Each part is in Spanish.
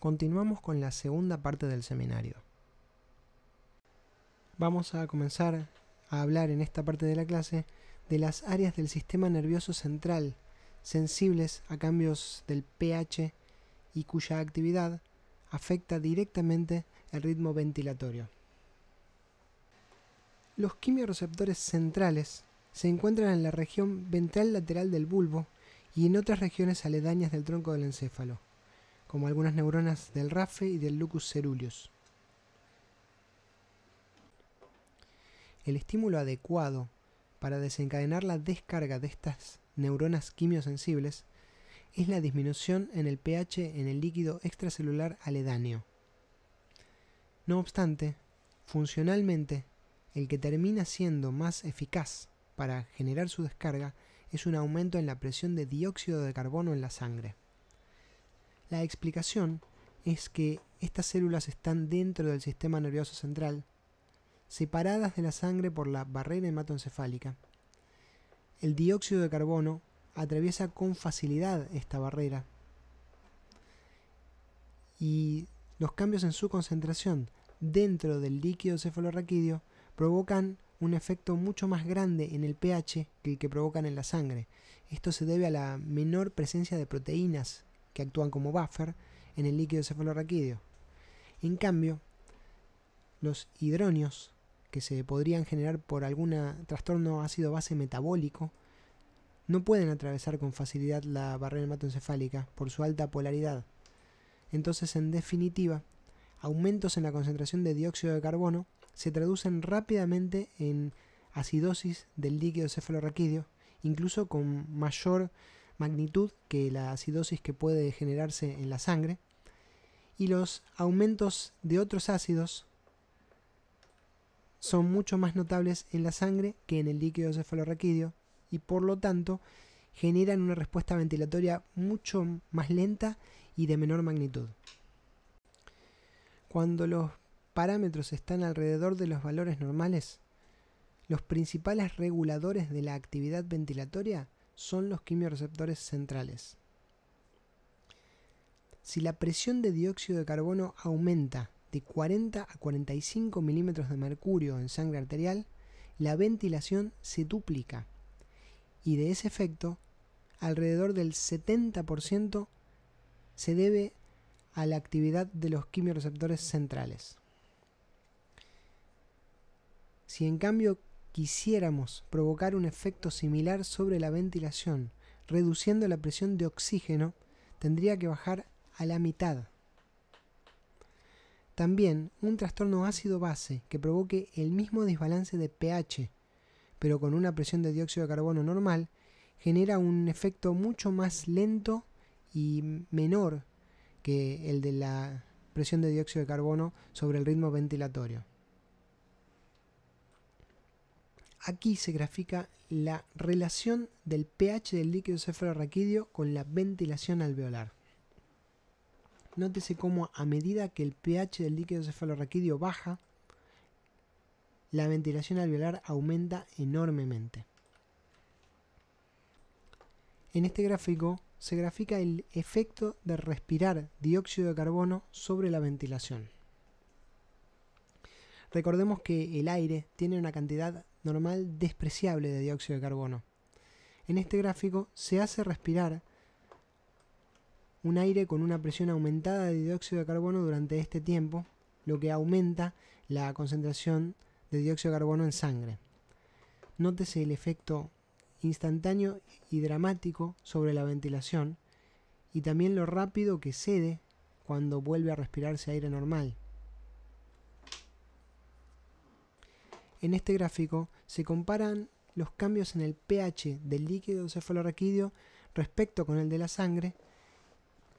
Continuamos con la segunda parte del seminario. Vamos a comenzar a hablar en esta parte de la clase de las áreas del sistema nervioso central sensibles a cambios del pH y cuya actividad afecta directamente el ritmo ventilatorio. Los quimiorreceptores centrales se encuentran en la región ventral lateral del bulbo y en otras regiones aledañas del tronco del encéfalo, como algunas neuronas del RAFE y del lucus ceruleus. El estímulo adecuado para desencadenar la descarga de estas neuronas quimiosensibles es la disminución en el pH en el líquido extracelular aledáneo. No obstante, funcionalmente, el que termina siendo más eficaz para generar su descarga es un aumento en la presión de dióxido de carbono en la sangre. La explicación es que estas células están dentro del sistema nervioso central, separadas de la sangre por la barrera hematoencefálica. El dióxido de carbono atraviesa con facilidad esta barrera y los cambios en su concentración dentro del líquido cefalorraquídeo provocan un efecto mucho más grande en el pH que el que provocan en la sangre. Esto se debe a la menor presencia de proteínas que actúan como buffer en el líquido cefalorraquídeo. En cambio, los hidronios que se podrían generar por algún trastorno ácido-base metabólico no pueden atravesar con facilidad la barrera hematoencefálica por su alta polaridad. Entonces, en definitiva, aumentos en la concentración de dióxido de carbono se traducen rápidamente en acidosis del líquido cefalorraquídeo, incluso con mayor magnitud que la acidosis que puede generarse en la sangre, y los aumentos de otros ácidos son mucho más notables en la sangre que en el líquido cefalorraquídeo y por lo tanto generan una respuesta ventilatoria mucho más lenta y de menor magnitud. Cuando los parámetros están alrededor de los valores normales, los principales reguladores de la actividad ventilatoria son los quimiorreceptores centrales. Si la presión de dióxido de carbono aumenta de 40 a 45 milímetros de mercurio en sangre arterial, la ventilación se duplica y de ese efecto, alrededor del 70% se debe a la actividad de los quimiorreceptores centrales. Si en cambio quisiéramos provocar un efecto similar sobre la ventilación, reduciendo la presión de oxígeno, tendría que bajar a la mitad. También, un trastorno ácido-base que provoque el mismo desbalance de pH, pero con una presión de dióxido de carbono normal, genera un efecto mucho más lento y menor que el de la presión de dióxido de carbono sobre el ritmo ventilatorio. Aquí se grafica la relación del pH del líquido cefalorraquídeo con la ventilación alveolar. Nótese cómo a medida que el pH del líquido cefalorraquídeo baja, la ventilación alveolar aumenta enormemente. En este gráfico se grafica el efecto de respirar dióxido de carbono sobre la ventilación. Recordemos que el aire tiene una cantidad normal despreciable de dióxido de carbono. En este gráfico se hace respirar un aire con una presión aumentada de dióxido de carbono durante este tiempo, lo que aumenta la concentración de dióxido de carbono en sangre. Nótese el efecto instantáneo y dramático sobre la ventilación y también lo rápido que cede cuando vuelve a respirarse aire normal. En este gráfico se comparan los cambios en el pH del líquido cefalorraquídeo respecto con el de la sangre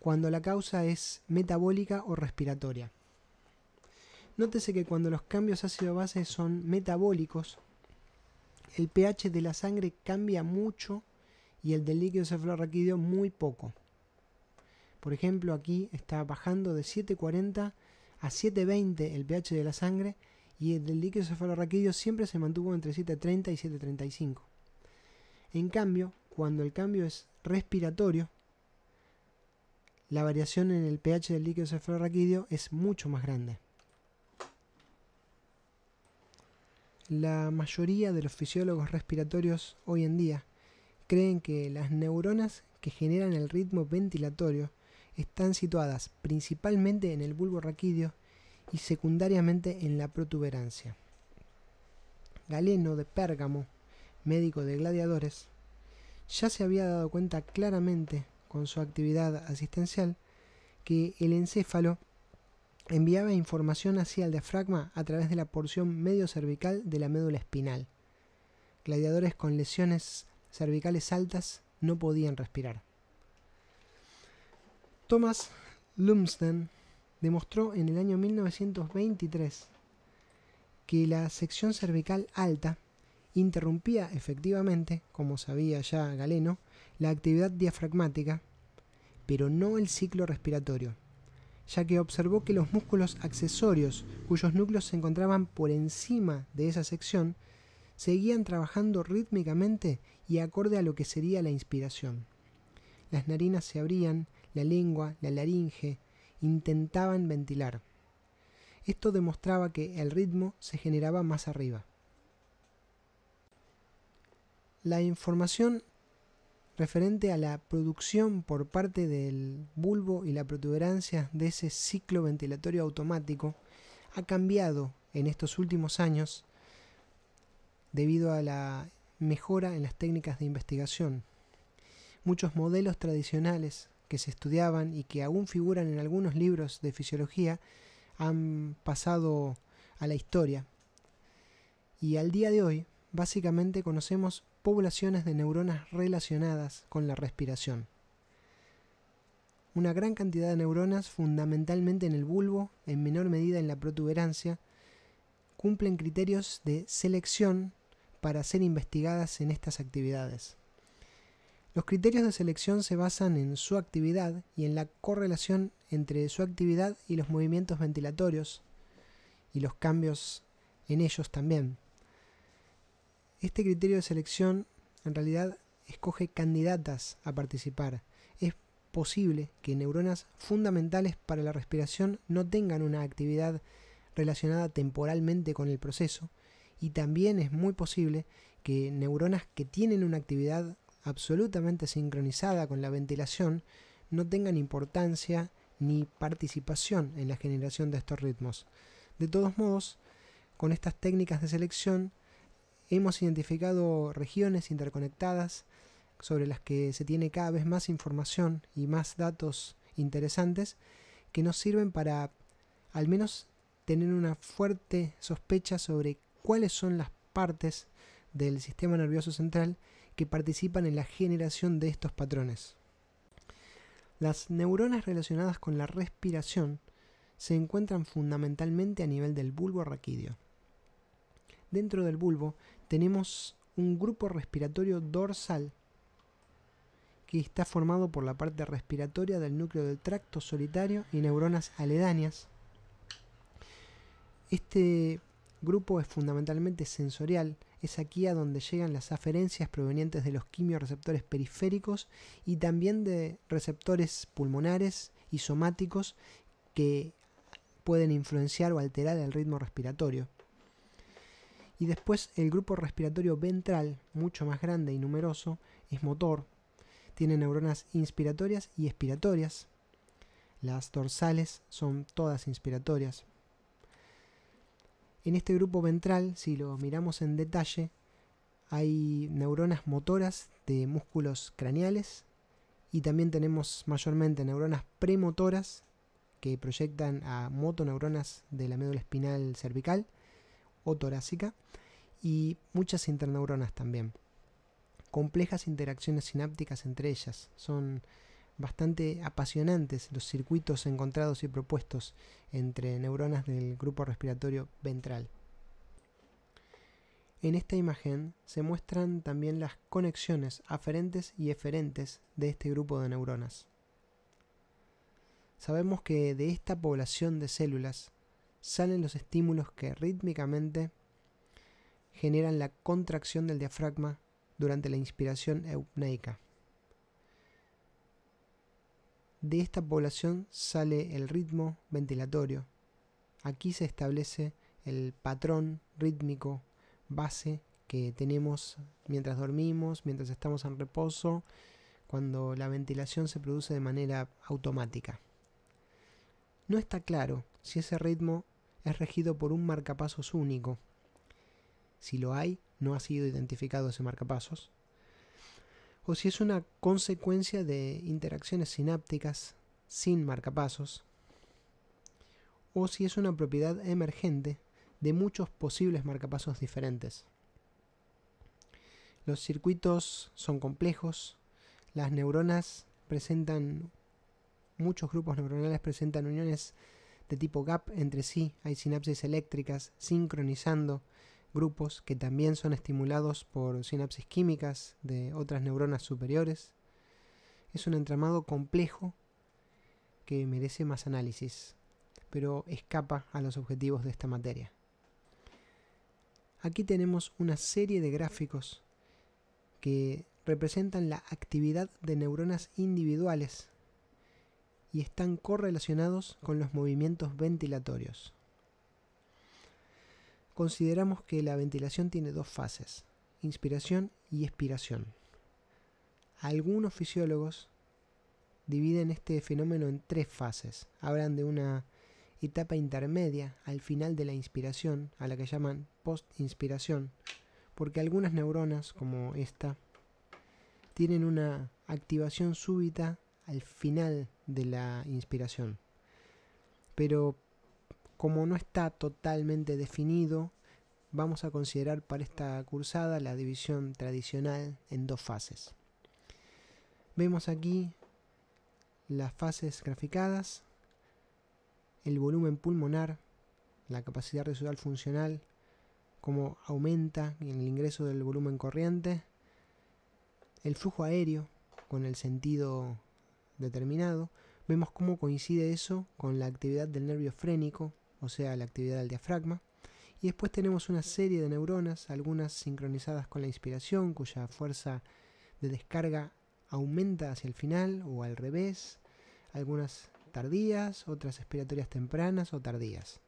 cuando la causa es metabólica o respiratoria. Nótese que cuando los cambios ácido-base son metabólicos, el pH de la sangre cambia mucho y el del líquido cefalorraquídeo muy poco. Por ejemplo, aquí está bajando de 7,40 a 7,20 el pH de la sangre y el del líquido cefalorraquídeo siempre se mantuvo entre 7,30 y 7,35. En cambio, cuando el cambio es respiratorio, la variación en el pH del líquido cefalorraquídeo es mucho más grande. La mayoría de los fisiólogos respiratorios hoy en día creen que las neuronas que generan el ritmo ventilatorio están situadas principalmente en el bulbo raquídeo y secundariamente en la protuberancia. Galeno de Pérgamo, médico de gladiadores, ya se había dado cuenta claramente con su actividad asistencial que el encéfalo enviaba información hacia el diafragma a través de la porción medio cervical de la médula espinal. Gladiadores con lesiones cervicales altas no podían respirar. Thomas Lumsden demostró en el año 1923 que la sección cervical alta interrumpía efectivamente, como sabía ya Galeno, la actividad diafragmática, pero no el ciclo respiratorio, ya que observó que los músculos accesorios, cuyos núcleos se encontraban por encima de esa sección, seguían trabajando rítmicamente y acorde a lo que sería la inspiración. Las narinas se abrían, la lengua, la laringe, intentaban ventilar. Esto demostraba que el ritmo se generaba más arriba. La información referente a la producción por parte del bulbo y la protuberancia de ese ciclo ventilatorio automático ha cambiado en estos últimos años debido a la mejora en las técnicas de investigación. Muchos modelos tradicionales que se estudiaban y que aún figuran en algunos libros de fisiología han pasado a la historia. Y al día de hoy, básicamente conocemos poblaciones de neuronas relacionadas con la respiración. Una gran cantidad de neuronas, fundamentalmente en el bulbo, en menor medida en la protuberancia, cumplen criterios de selección para ser investigadas en estas actividades. Los criterios de selección se basan en su actividad y en la correlación entre su actividad y los movimientos ventilatorios y los cambios en ellos también. Este criterio de selección en realidad escoge candidatas a participar. Es posible que neuronas fundamentales para la respiración no tengan una actividad relacionada temporalmente con el proceso, y también es muy posible que neuronas que tienen una actividad absolutamente sincronizada con la ventilación no tengan importancia ni participación en la generación de estos ritmos. De todos modos, con estas técnicas de selección hemos identificado regiones interconectadas sobre las que se tiene cada vez más información y más datos interesantes que nos sirven para al menos tener una fuerte sospecha sobre cuáles son las partes del sistema nervioso central que participan en la generación de estos patrones. Las neuronas relacionadas con la respiración se encuentran fundamentalmente a nivel del bulbo raquídeo. Dentro del bulbo tenemos un grupo respiratorio dorsal que está formado por la parte respiratoria del núcleo del tracto solitario y neuronas aledañas. Este grupo es fundamentalmente sensorial, es aquí a donde llegan las aferencias provenientes de los quimiorreceptores periféricos y también de receptores pulmonares y somáticos que pueden influenciar o alterar el ritmo respiratorio. Y después el grupo respiratorio ventral, mucho más grande y numeroso, es motor. Tiene neuronas inspiratorias y expiratorias. Las dorsales son todas inspiratorias. En este grupo ventral, si lo miramos en detalle, hay neuronas motoras de músculos craneales y también tenemos mayormente neuronas premotoras que proyectan a motoneuronas de la médula espinal cervical o torácica y muchas interneuronas también. Complejas interacciones sinápticas entre ellas. Son bastante apasionantes los circuitos encontrados y propuestos entre neuronas del grupo respiratorio ventral. En esta imagen se muestran también las conexiones aferentes y eferentes de este grupo de neuronas. Sabemos que de esta población de células salen los estímulos que rítmicamente generan la contracción del diafragma durante la inspiración eupneica. De esta población sale el ritmo ventilatorio. Aquí se establece el patrón rítmico base que tenemos mientras dormimos, mientras estamos en reposo, cuando la ventilación se produce de manera automática. No está claro si ese ritmo es regido por un marcapasos único. Si lo hay, no ha sido identificado ese marcapasos. O si es una consecuencia de interacciones sinápticas sin marcapasos. O si es una propiedad emergente de muchos posibles marcapasos diferentes. Los circuitos son complejos, las neuronas presentan, muchos grupos neuronales presentan uniones de tipo gap entre sí, hay sinapsis eléctricas sincronizando grupos que también son estimulados por sinapsis químicas de otras neuronas superiores. Es un entramado complejo que merece más análisis, pero escapa a los objetivos de esta materia. Aquí tenemos una serie de gráficos que representan la actividad de neuronas individuales y están correlacionados con los movimientos ventilatorios. Consideramos que la ventilación tiene dos fases, inspiración y expiración. Algunos fisiólogos dividen este fenómeno en tres fases. Hablan de una etapa intermedia al final de la inspiración, a la que llaman post-inspiración, porque algunas neuronas, como esta, tienen una activación súbita al final de la inspiración. Pero como no está totalmente definido, vamos a considerar para esta cursada la división tradicional en dos fases. Vemos aquí las fases graficadas, el volumen pulmonar, la capacidad residual funcional, cómo aumenta en el ingreso del volumen corriente, el flujo aéreo con el sentido determinado. Vemos cómo coincide eso con la actividad del nervio frénico, o sea, la actividad del diafragma. Y después tenemos una serie de neuronas, algunas sincronizadas con la inspiración, cuya fuerza de descarga aumenta hacia el final o al revés, algunas tardías, otras expiratorias tempranas o tardías.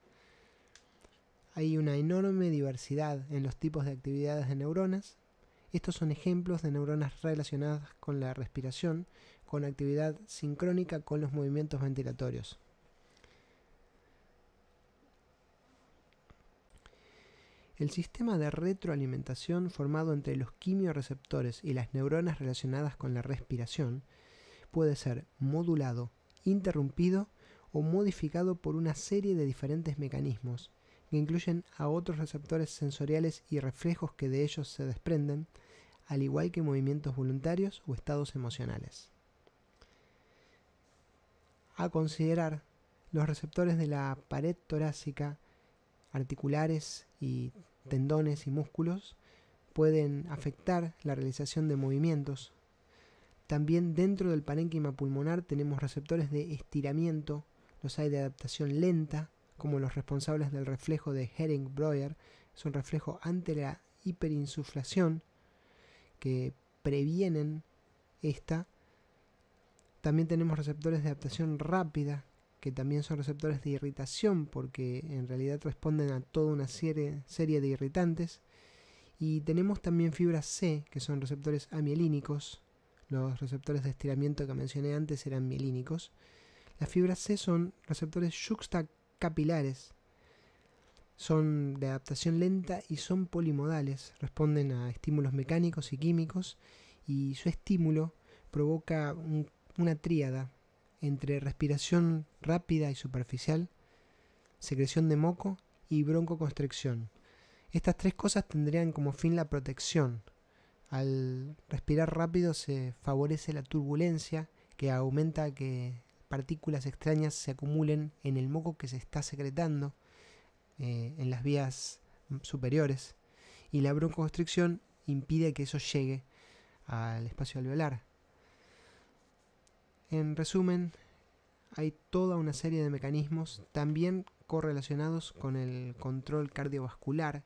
Hay una enorme diversidad en los tipos de actividades de neuronas. Estos son ejemplos de neuronas relacionadas con la respiración, con actividad sincrónica con los movimientos ventilatorios. El sistema de retroalimentación formado entre los quimioreceptores y las neuronas relacionadas con la respiración puede ser modulado, interrumpido o modificado por una serie de diferentes mecanismos que incluyen a otros receptores sensoriales y reflejos que de ellos se desprenden, al igual que movimientos voluntarios o estados emocionales. A considerar, los receptores de la pared torácica, articulares y tendones y músculos pueden afectar la realización de movimientos. También dentro del parénquima pulmonar tenemos receptores de estiramiento, los hay de adaptación lenta, como los responsables del reflejo de Hering-Breuer, es un reflejo ante la hiperinsuflación que previenen esta. También tenemos receptores de adaptación rápida, que también son receptores de irritación, porque en realidad responden a toda una serie de irritantes. Y tenemos también fibras C, que son receptores amielínicos. Los receptores de estiramiento que mencioné antes eran mielínicos. Las fibras C son receptores yuxtacapilares. Son de adaptación lenta y son polimodales. Responden a estímulos mecánicos y químicos. Y su estímulo provoca una tríada entre respiración rápida y superficial, secreción de moco y broncoconstricción. Estas tres cosas tendrían como fin la protección. Al respirar rápido se favorece la turbulencia, que aumenta que partículas extrañas se acumulen en el moco que se está secretando en las vías superiores, y la broncoconstricción impide que eso llegue al espacio alveolar. En resumen, hay toda una serie de mecanismos también correlacionados con el control cardiovascular.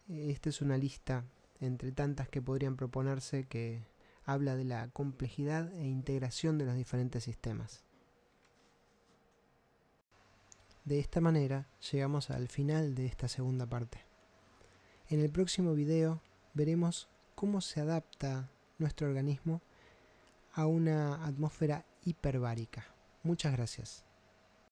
Esta es una lista entre tantas que podrían proponerse que habla de la complejidad e integración de los diferentes sistemas. De esta manera llegamos al final de esta segunda parte. En el próximo video veremos cómo se adapta nuestro organismo a una atmósfera hiperbárica. Muchas gracias.